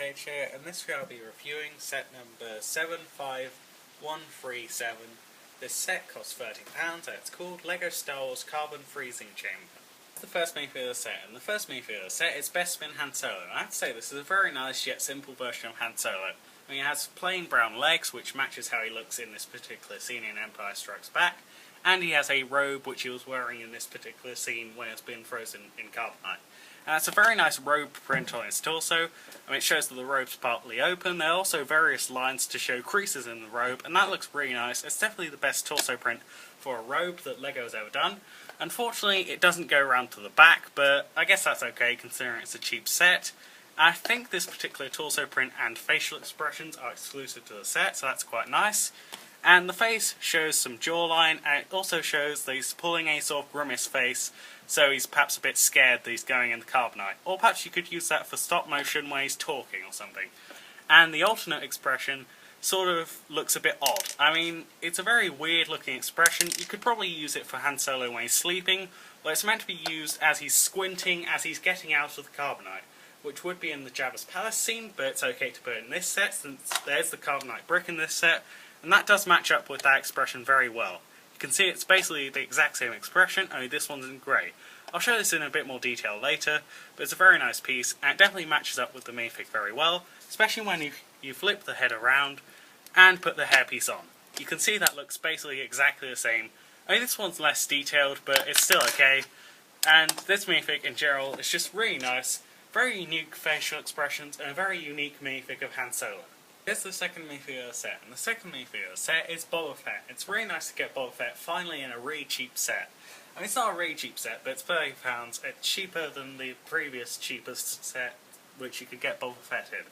Sage here, and this video I'll be reviewing set number 75137. This set costs £30 and it's called LEGO Star Wars Carbon Freezing Chamber. The first minifigure of the set, and the first minifigure of the set is Bespin Han Solo. And I have to say this is a very nice yet simple version of Han Solo. I mean, he has plain brown legs, which matches how he looks in this particular scene in Empire Strikes Back, and he has a robe which he was wearing in this particular scene when it's been frozen in carbonite. And it's a very nice robe print on his torso. I mean, it shows that the robe's partly open. There are also various lines to show creases in the robe, and that looks really nice. It's definitely the best torso print for a robe that LEGO has ever done. Unfortunately, it doesn't go around to the back, but I guess that's okay considering it's a cheap set. I think this particular torso print and facial expressions are exclusive to the set, so that's quite nice. And the face shows some jawline, and it also shows that he's pulling a sort of grimace face, so he's perhaps a bit scared that he's going in the carbonite. Or perhaps you could use that for stop motion when he's talking or something. And the alternate expression sort of looks a bit odd. I mean, it's a very weird looking expression. You could probably use it for Han Solo when he's sleeping, but it's meant to be used as he's squinting as he's getting out of the carbonite, which would be in the Jabba's Palace scene, but it's okay to put it in this set since there's the carbonite brick in this set, and that does match up with that expression very well. You can see it's basically the exact same expression, only this one's in grey. I'll show this in a bit more detail later, but it's a very nice piece, and it definitely matches up with the minifig very well, especially when you flip the head around and put the hairpiece on. You can see that looks basically exactly the same. I mean, this one's less detailed, but it's still okay, and this minifig in general is just really nice, very unique facial expressions, and a very unique minifig of Han Solo. Here's the second minifigure of the set, and the second minifigure of the set is Boba Fett. It's really nice to get Boba Fett finally in a really cheap set. I mean, it's not a really cheap set, but it's £30. It's cheaper than the previous cheapest set which you could get Boba Fett in.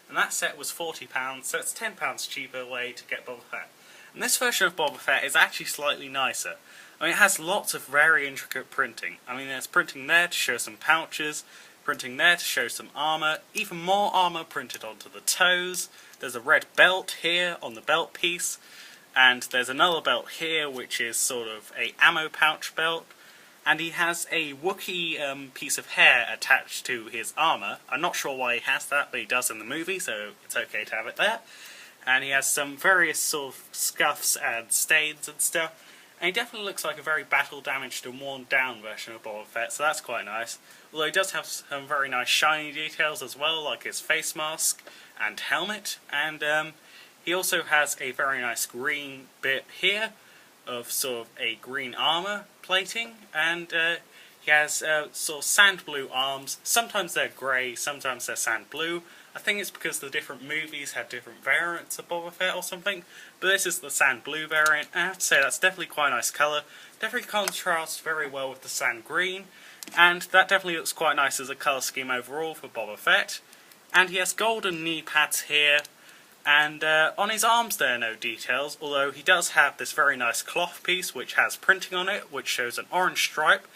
And that set was £40, so it's £10 cheaper way to get Boba Fett. And this version of Boba Fett is actually slightly nicer. I mean, it has lots of very intricate printing. I mean, there's printing there to show some pouches, printing there to show some armour, even more armour printed onto the toes. There's a red belt here on the belt piece, and there's another belt here which is sort of a ammo pouch belt, and he has a Wookiee piece of hair attached to his armour. I'm not sure why he has that, but he does in the movie, so it's okay to have it there. And he has some various sort of scuffs and stains and stuff, and he definitely looks like a very battle-damaged and worn-down version of Boba Fett, so that's quite nice. Although he does have some very nice shiny details as well, like his face mask and helmet, and he also has a very nice green bit here of sort of a green armour plating, and he has sort of sand blue arms. Sometimes they're grey, sometimes they're sand blue. I think it's because the different movies have different variants of Boba Fett or something, but this is the sand blue variant, and I have to say that's definitely quite a nice colour. Definitely contrasts very well with the sand green, and that definitely looks quite nice as a colour scheme overall for Boba Fett. And he has golden knee pads here, and on his arms there are no details, although he does have this very nice cloth piece which has printing on it, which shows an orange stripe,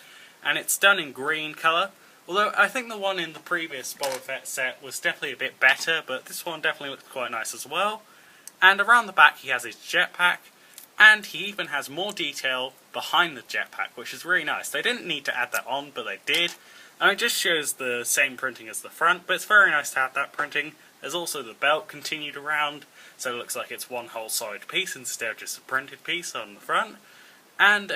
and it's done in green colour. Although I think the one in the previous Boba Fett set was definitely a bit better, but this one definitely looks quite nice as well. And around the back he has his jetpack, and he even has more detail behind the jetpack, which is really nice. They didn't need to add that on, but they did. And it just shows the same printing as the front, but it's very nice to have that printing. There's also the belt continued around, so it looks like it's one whole solid piece instead of just a printed piece on the front. And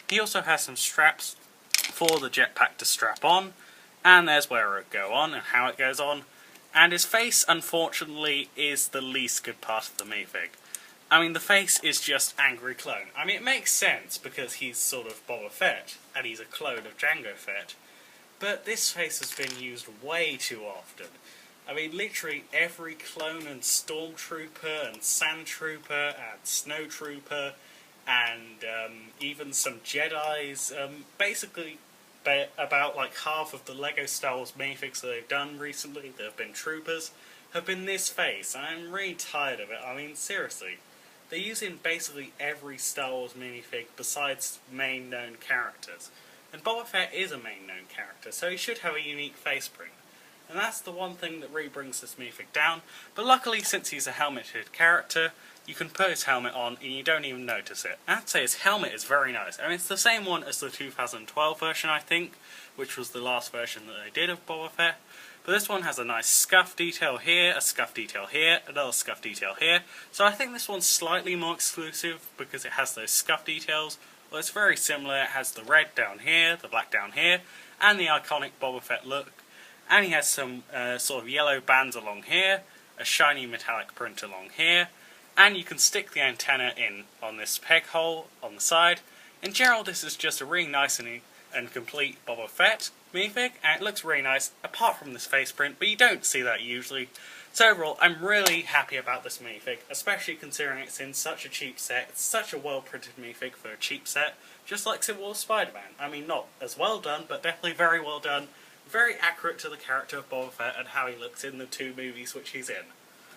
he also has some straps for the jetpack to strap on, and there's where it go on and how it goes on. And his face, unfortunately, is the least good part of the minifig. I mean, the face is just angry clone. I mean, it makes sense because he's sort of Boba Fett, and he's a clone of Jango Fett. But this face has been used way too often. I mean, literally every clone and Stormtrooper and Sand Trooper and Snow Trooper and even some Jedis, basically about like half of the LEGO Star Wars minifigs that they've done recently that have been troopers have been this face, and I'm really tired of it. I mean, seriously. They're using basically every Star Wars minifig besides main known characters. And Boba Fett is a main known character, so he should have a unique face print. And that's the one thing that really brings this minifig down, but luckily since he's a helmeted character, you can put his helmet on and you don't even notice it. I have to say his helmet is very nice. I mean, it's the same one as the 2012 version, I think, which was the last version that they did of Boba Fett, But this one has a nice scuff detail here, a scuff detail here, another scuff detail here. So I think this one's slightly more exclusive because it has those scuff details. Well, it's very similar. It has the red down here, the black down here, and the iconic Boba Fett look. And he has some sort of yellow bands along here, a shiny metallic print along here, and you can stick the antenna in on this peg hole on the side. In general, this is just a really nice and complete Boba Fett minifig, and it looks really nice, apart from this face print, but you don't see that usually. So overall, I'm really happy about this minifig, especially considering it's in such a cheap set. It's such a well-printed minifig for a cheap set, just like Civil War Spider-Man. I mean, not as well done, but definitely very well done. Very accurate to the character of Boba Fett and how he looks in the 2 movies which he's in.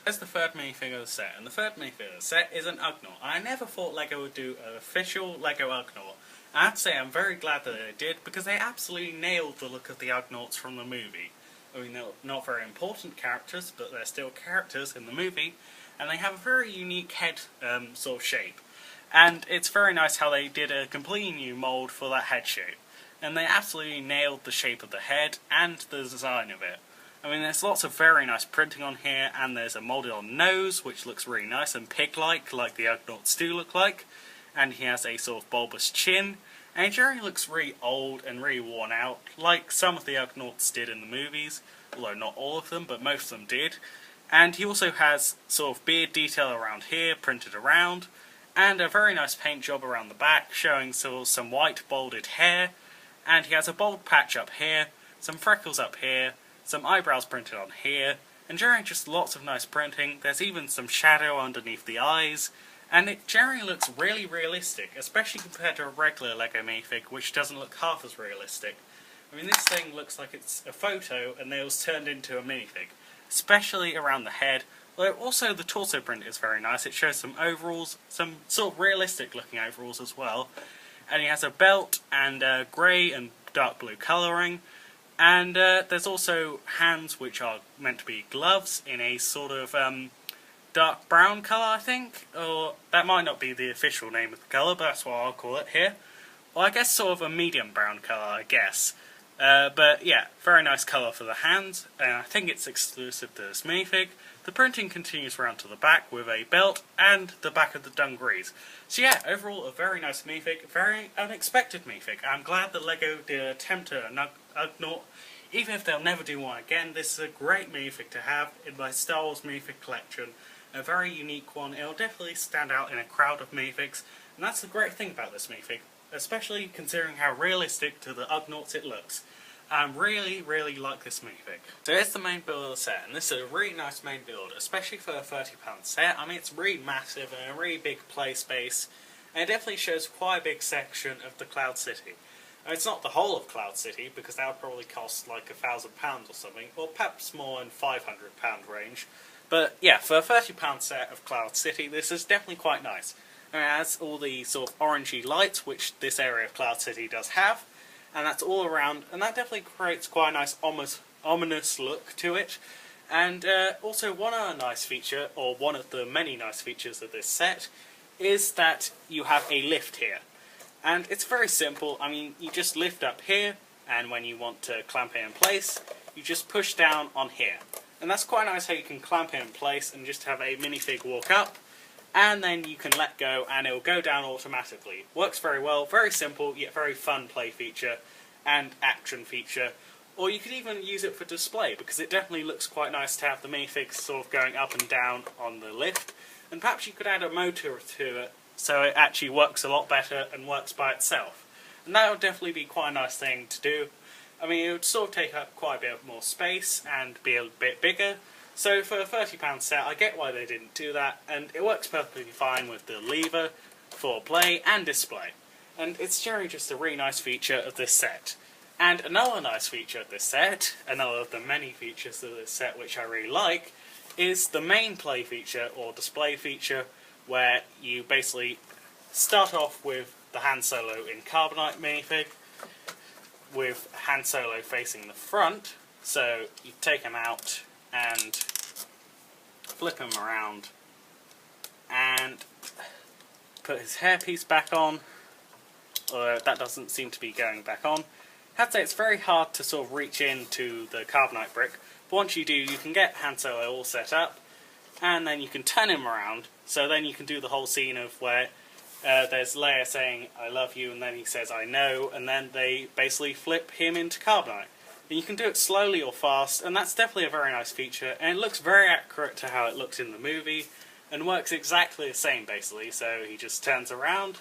There's the third minifig of the set, and the third minifig of the set is an Ugnaught. I never thought LEGO would do an official LEGO Ugnaught. I have to say I'm very glad that they did, because they absolutely nailed the look of the Ugnaughts from the movie. I mean, they're not very important characters, but they're still characters in the movie, and they have a very unique head sort of shape. And it's very nice how they did a completely new mould for that head shape. And they absolutely nailed the shape of the head and the design of it. I mean, there's lots of very nice printing on here, and there's a moulded on nose, which looks really nice and pig-like, like the Ugnaughts do look like. And he has a sort of bulbous chin, and he generally looks really old and really worn out, like some of the Ugnaughts did in the movies, although not all of them, but most of them did. And he also has sort of beard detail around here, printed around, and a very nice paint job around the back, showing sort of some white balded hair. And he has a bald patch up here, some freckles up here, some eyebrows printed on here, and generally just lots of nice printing. There's even some shadow underneath the eyes, and it generally looks really realistic, especially compared to a regular LEGO minifig, which doesn't look half as realistic. I mean, this thing looks like it's a photo and it was turned into a minifig, especially around the head, although also the torso print is very nice. It shows some overalls, some sort of realistic looking overalls as well. And he has a belt and grey and dark blue colouring, and there's also hands which are meant to be gloves in a sort of dark brown colour, I think, or that might not be the official name of the colour, but that's what I'll call it here. Well, I guess sort of a medium brown colour, I guess. But yeah, very nice colour for the hands, and I think it's exclusive to this minifig. The printing continues around to the back with a belt and the back of the dungarees. So yeah, overall a very nice minifig, very unexpected minifig. I'm glad that LEGO did an attempt at an Ugnaught. Even if they'll never do one again, this is a great minifig to have in my Star Wars minifig collection. A very unique one. It'll definitely stand out in a crowd of minifigs, and that's the great thing about this minifig, especially considering how realistic to the Ugnaughts it looks. I really like this minifig. So here's the main build of the set, and this is a really nice main build, especially for a £30 set. I mean, it's really massive and a really big play space, and it definitely shows quite a big section of the Cloud City. Now, it's not the whole of Cloud City, because that would probably cost like £1,000 or something, or perhaps more in £500 range. But yeah, for a £30 set of Cloud City, this is definitely quite nice. And it has all the sort of orangey lights, which this area of Cloud City does have, and that's all around, and that definitely creates quite a nice ominous look to it. And also one other nice feature, or one of the many nice features of this set, is that you have a lift here. And it's very simple. I mean, you just lift up here, and when you want to clamp it in place, you just push down on here. And that's quite nice how you can clamp it in place and just have a minifig walk up, and then you can let go and it will go down automatically. Works very well, very simple yet very fun play feature and action feature. Or you could even use it for display, because it definitely looks quite nice to have the minifigs sort of going up and down on the lift. And perhaps you could add a motor to it so it actually works a lot better and works by itself. And that would definitely be quite a nice thing to do. I mean, it would sort of take up quite a bit more space and be a bit bigger. So for a £30 set, I get why they didn't do that, and it works perfectly fine with the lever for play and display. And it's generally just a really nice feature of this set. And another nice feature of this set, another of the many features of this set which I really like, is the main play feature or display feature, where you basically start off with the Han Solo in Carbonite minifig, with Han Solo facing the front. So you take him out and flip him around and put his hairpiece back on, although that doesn't seem to be going back on. I have to say it's very hard to sort of reach into the Carbonite brick, But once you do, you can get Han Solo all set up, and then you can turn him around, so then you can do the whole scene of where there's Leia saying, "I love you," and then he says, "I know," and then they basically flip him into carbonite. And you can do it slowly or fast, and that's definitely a very nice feature, and it looks very accurate to how it looked in the movie, and works exactly the same, basically. So he just turns around,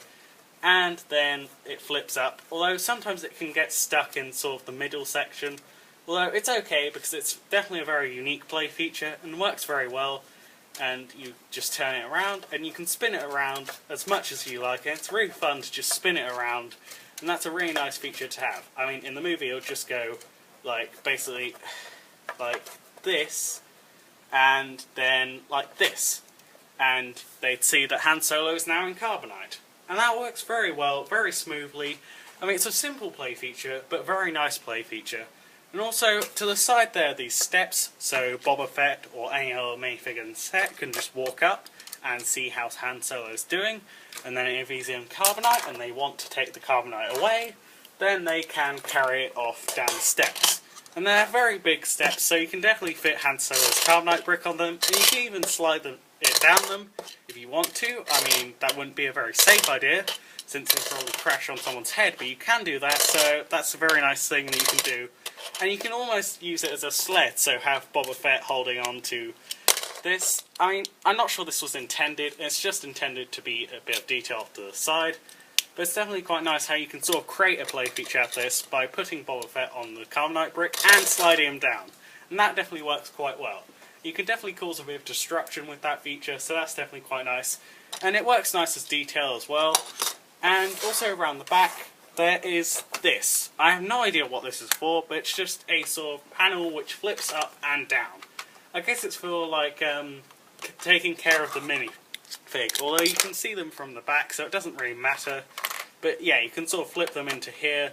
and then it flips up, although sometimes it can get stuck in sort of the middle section, although it's okay, because it's definitely a very unique play feature, and works very well. And you just turn it around, and you can spin it around as much as you like, and it's really fun to just spin it around, and that's a really nice feature to have. I mean, in the movie it'll just go, like, basically, like this, and then like this, and they'd see that Han Solo is now in carbonite. And that works very well, very smoothly. I mean, it's a simple play feature, but very nice play feature. And also, to the side there are these steps, so Boba Fett or any other minifig in the set can just walk up and see how Han Solo's doing, and then if he's in carbonite and they want to take the carbonite away, then they can carry it off down the steps. And they're very big steps, so you can definitely fit Han Solo's carbonite brick on them, and you can even slide it down them if you want to. I mean, that wouldn't be a very safe idea, since it'd probably crash on someone's head, but you can do that, so that's a very nice thing that you can do. And you can almost use it as a sled, so have Boba Fett holding on to this. I mean, I'm not sure this was intended, it's just intended to be a bit of detail off to the side, but it's definitely quite nice how you can sort of create a play feature out of this by putting Boba Fett on the carbonite brick and sliding him down. And that definitely works quite well. You can definitely cause a bit of destruction with that feature, so that's definitely quite nice. And it works nice as detail as well. And also around the back, there is this. I have no idea what this is for, but it's just a sort of panel which flips up and down. I guess it's for, like, taking care of the minifig, although you can see them from the back, so it doesn't really matter. But yeah, you can sort of flip them into here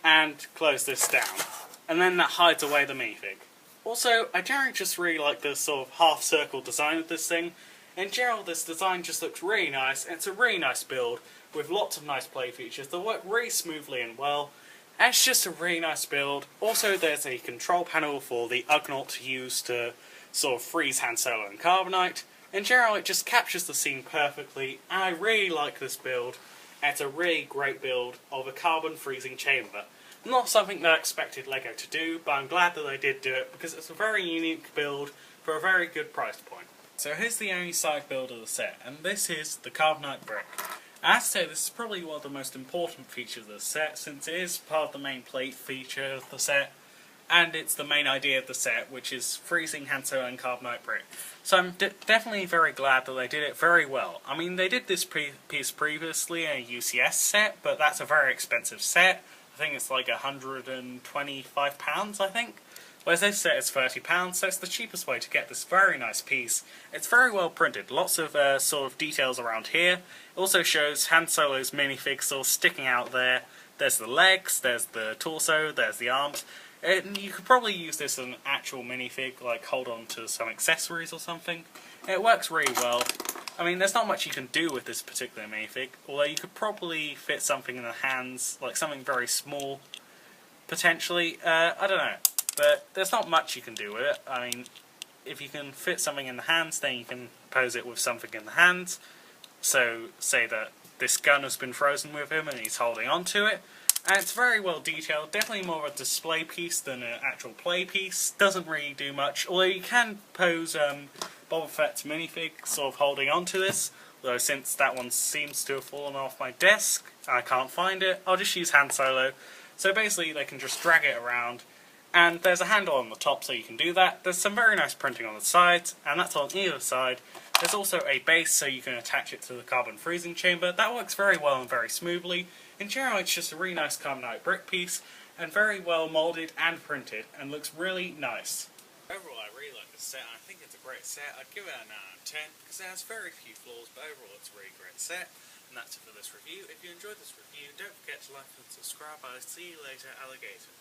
and close this down. And then that hides away the minifig. Also, I generally just really like the sort of half-circle design of this thing. In general, this design just looks really nice, and it's a really nice build, with lots of nice play features that work really smoothly and well, and it's just a really nice build. Also, there's a control panel for the Ugnaught to use to sort of freeze Han Solo and carbonite. In general, it just captures the scene perfectly, and I really like this build, and it's a really great build of a carbon freezing chamber. Not something that I expected LEGO to do, but I'm glad that they did do it, because it's a very unique build for a very good price point. So here's the only side build of the set, and this is the carbonite brick. I have to say, this is probably one of the most important features of the set, since it is part of the main plate feature of the set, and it's the main idea of the set, which is freezing Han Solo and carbonite brick. So I'm definitely very glad that they did it very well. I mean, they did this piece previously in a UCS set, but that's a very expensive set. I think it's like £125, I think. Whereas this set is £30, so it's the cheapest way to get this very nice piece. It's very well printed, lots of sort of details around here. It also shows Han Solo's minifig sort of sticking out there. There's the legs, there's the torso, there's the arms. And you could probably use this as an actual minifig, like hold on to some accessories or something. It works really well. I mean, there's not much you can do with this particular minifig, although you could probably fit something in the hands, like something very small, potentially. I don't know. But there's not much you can do with it. I mean, if you can fit something in the hands, then you can pose it with something in the hands. So, say that this gun has been frozen with him and he's holding on to it. And it's very well detailed, definitely more of a display piece than an actual play piece. Doesn't really do much, although you can pose Boba Fett's minifig sort of holding on to this. Though since that one seems to have fallen off my desk, and I can't find it, I'll just use Han Solo. So basically they can just drag it around. And there's a handle on the top so you can do that. There's some very nice printing on the sides, and that's on either side. There's also a base so you can attach it to the carbon freezing chamber. That works very well and very smoothly. In general, it's just a really nice carbonite brick piece, and very well moulded and printed, and looks really nice. Overall, I really like this set, and I think it's a great set. I'd give it a 9 out of 10, because it has very few flaws, but overall it's a really great set. And that's it for this review. If you enjoyed this review, don't forget to like and subscribe. I'll see you later, alligator.